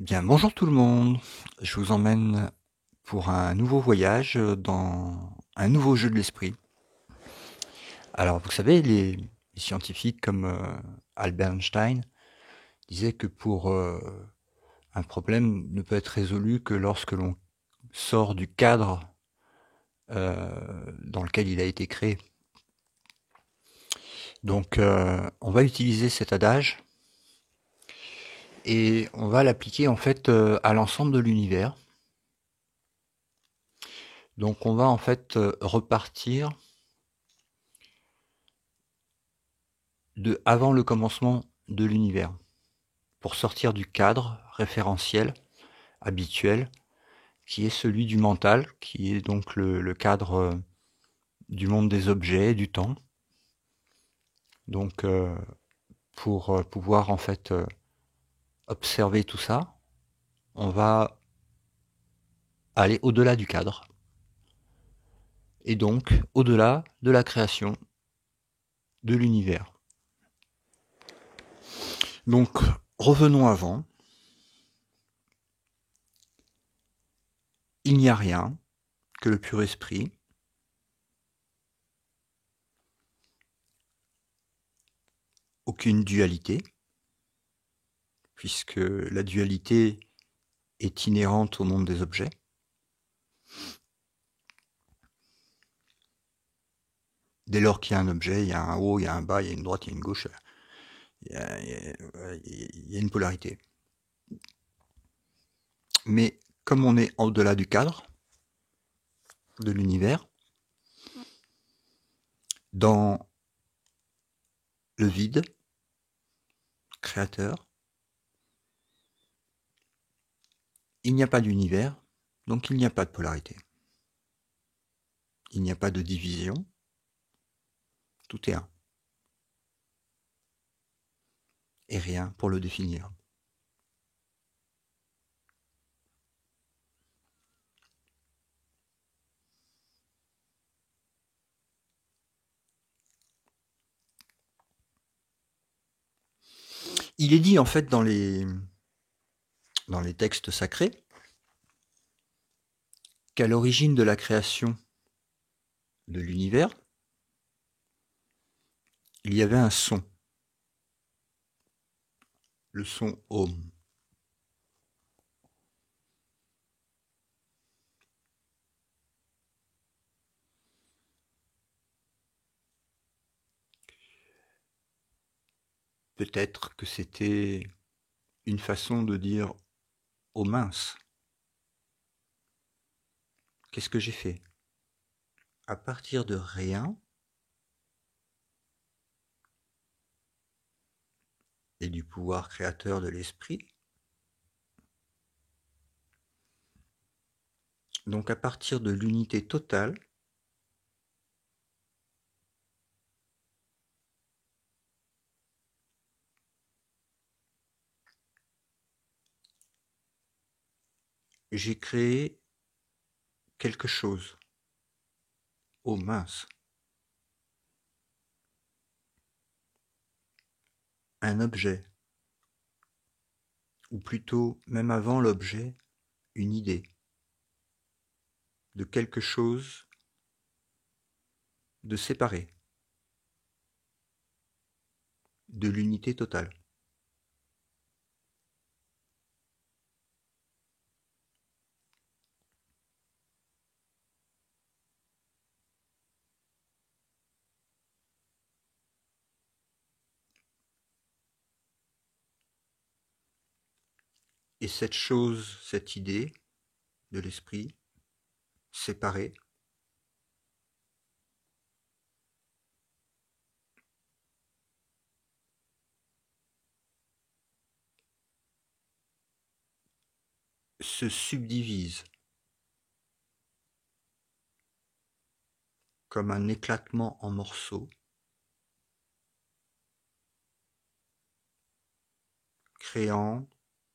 Bien, bonjour tout le monde. Je vous emmène pour un nouveau voyage dans un nouveau jeu de l'esprit. Alors, vous savez, les scientifiques comme Albert Einstein disaient que pour un problème ne peut être résolu que lorsque l'on sort du cadre dans lequel il a été créé. Donc, on va utiliser cet adage et on va l'appliquer en fait à l'ensemble de l'univers. Donc, on va en fait repartir de avant le commencement de l'univers, pour sortir du cadre référentiel habituel, qui est celui du mental, qui est donc le cadre du monde des objets, du temps. Donc pour pouvoir en fait observer tout ça, on va aller au-delà du cadre, et donc au-delà de la création de l'univers. Donc revenons avant. Il n'y a rien que le pur esprit, aucune dualité, puisque la dualité est inhérente au monde des objets. Dès lors qu'il y a un objet, il y a un haut, il y a un bas, il y a une droite, il y a une gauche, il y a une polarité. Mais comme on est au-delà du cadre de l'univers, dans le vide créateur, il n'y a pas d'univers, donc il n'y a pas de polarité. Il n'y a pas de division, tout est un. Et rien pour le définir. Il est dit en fait dans les textes sacrés qu'à l'origine de la création de l'univers, il y avait un son, le son Om. Peut-être que c'était une façon de dire oh mince, qu'est-ce que j'ai fait? À partir de rien et du pouvoir créateur de l'esprit, donc à partir de l'unité totale, j'ai créé quelque chose. Oh mince, un objet, ou plutôt même avant l'objet, une idée de quelque chose de séparé, de l'unité totale. Et cette chose, cette idée de l'esprit, séparée, se subdivise comme un éclatement en morceaux, créant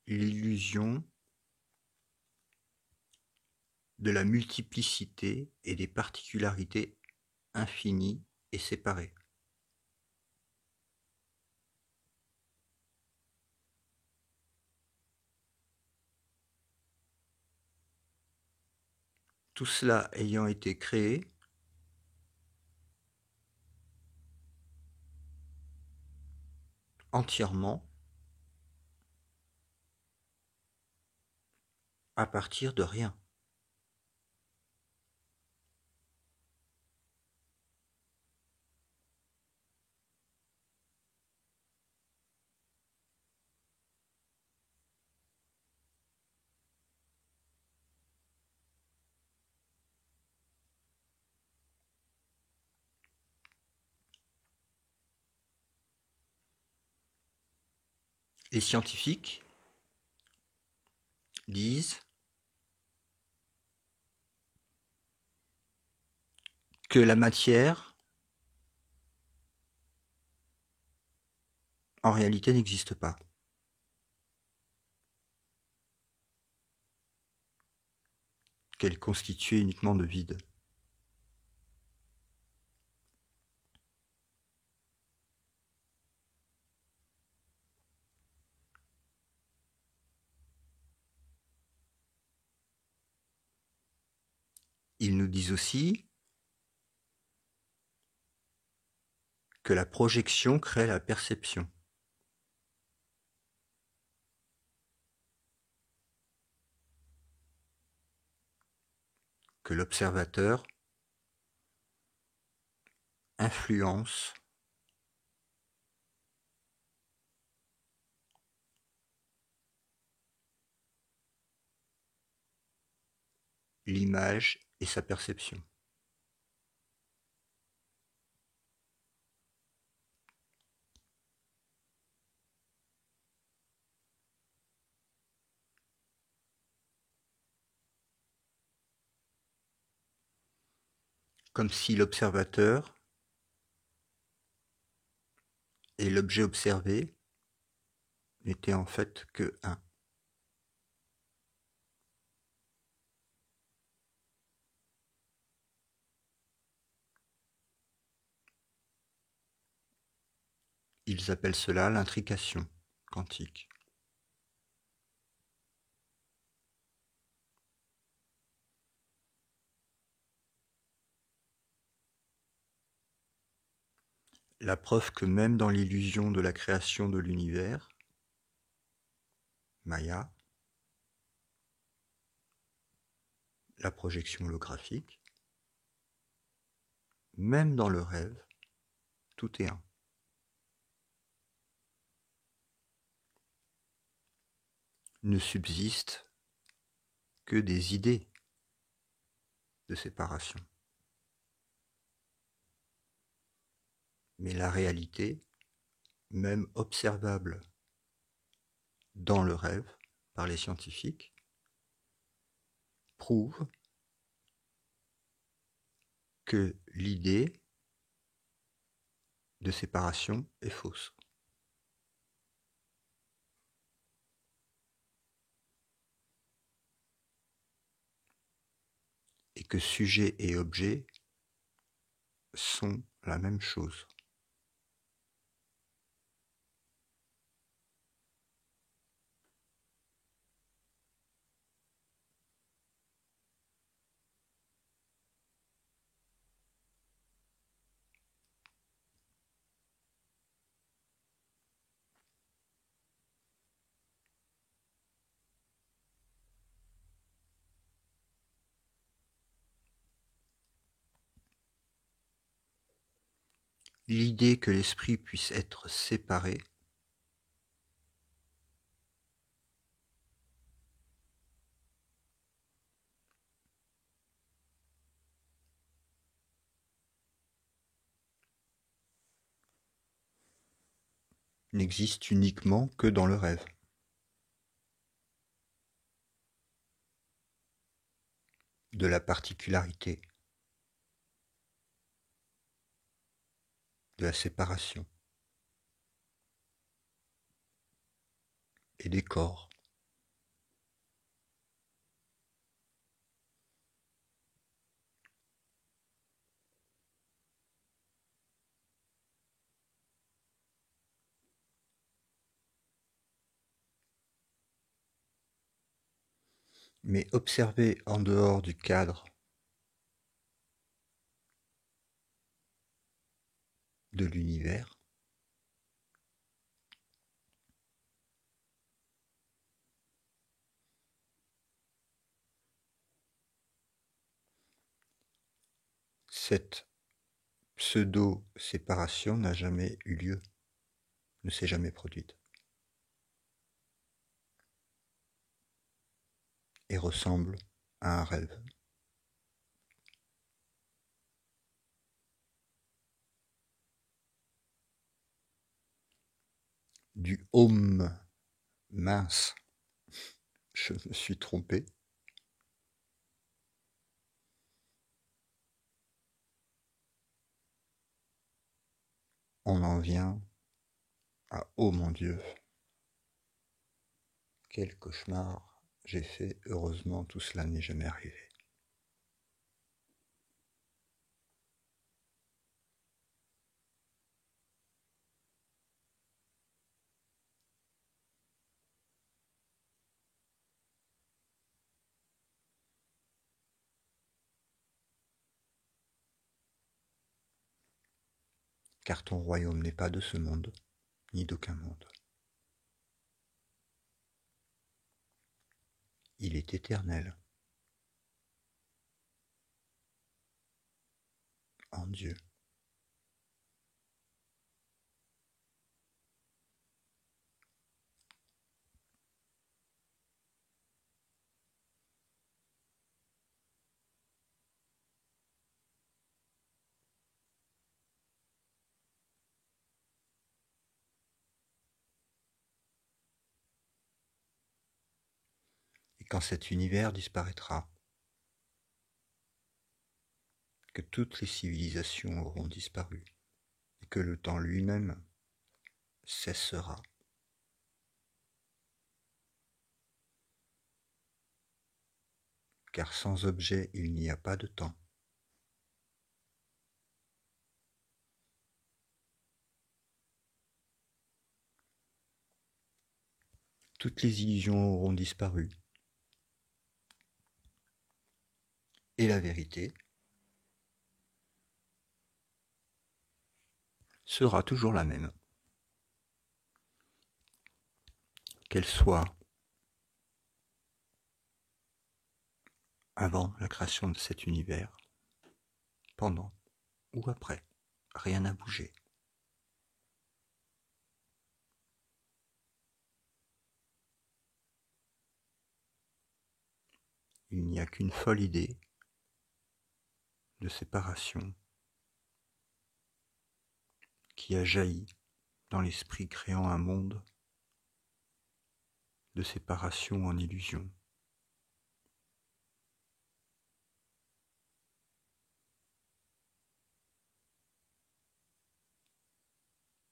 l'illusion de la multiplicité et des particularités infinies et séparées. Tout cela ayant été créé entièrement à partir de rien. Les scientifiques disent que la matière, en réalité, n'existe pas. Qu'elle est constituée uniquement de vide. Ils nous disent aussi que la projection crée la perception. Que l'observateur influence l'image et sa perception. Comme si l'observateur et l'objet observé n'étaient en fait que un. Ils appellent cela l'intrication quantique. La preuve que même dans l'illusion de la création de l'univers, Maya, la projection holographique, même dans le rêve, tout est un. Ne subsiste que des idées de séparation. Mais la réalité, même observable dans le rêve par les scientifiques, prouve que l'idée de séparation est fausse. Et que sujet et objet sont la même chose. L'idée que l'esprit puisse être séparé n'existe uniquement que dans le rêve. De la particularité, de la séparation et des corps. Mais observé en dehors du cadre de l'univers. Cette pseudo-séparation n'a jamais eu lieu, ne s'est jamais produite, et ressemble à un rêve. Du home mince, je me suis trompé. On en vient à oh mon Dieu, quel cauchemar j'ai fait, heureusement tout cela n'est jamais arrivé. Car ton royaume n'est pas de ce monde, ni d'aucun monde. Il est éternel, en Dieu. Et quand cet univers disparaîtra, que toutes les civilisations auront disparu, et que le temps lui-même cessera, car sans objet il n'y a pas de temps. Toutes les illusions auront disparu, et la vérité sera toujours la même. Qu'elle soit avant la création de cet univers, pendant ou après, rien n'a bougé. Il n'y a qu'une folle idée de séparation qui a jailli dans l'esprit créant un monde de séparation en illusion.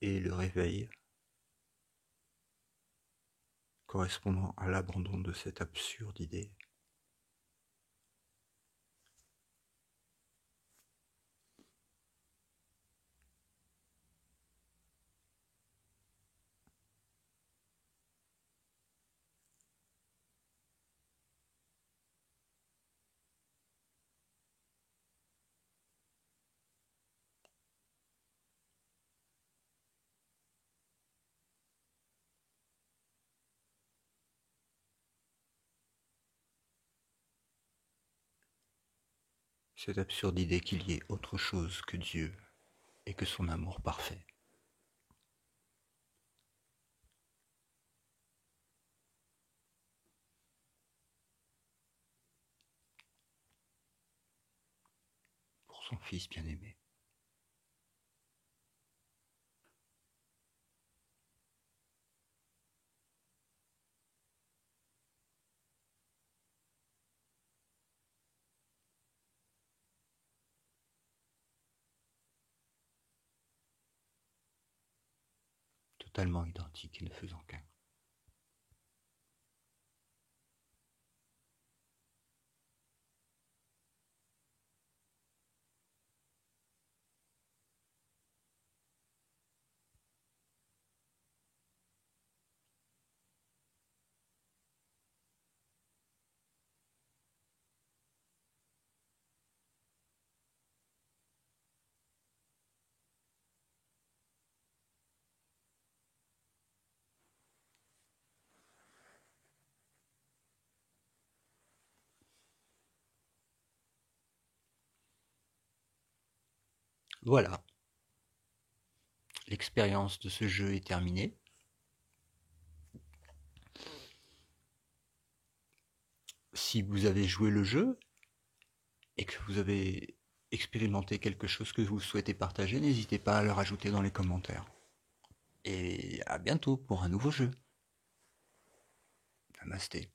Et le réveil correspondant à l'abandon de cette absurde idée. Cette absurde idée qu'il y ait autre chose que Dieu et que son amour parfait. Pour son fils bien-aimé. Totalement identique et ne faisant qu'un. Voilà, l'expérience de ce jeu est terminée. Si vous avez joué le jeu et que vous avez expérimenté quelque chose que vous souhaitez partager, n'hésitez pas à le rajouter dans les commentaires. Et à bientôt pour un nouveau jeu. Namasté.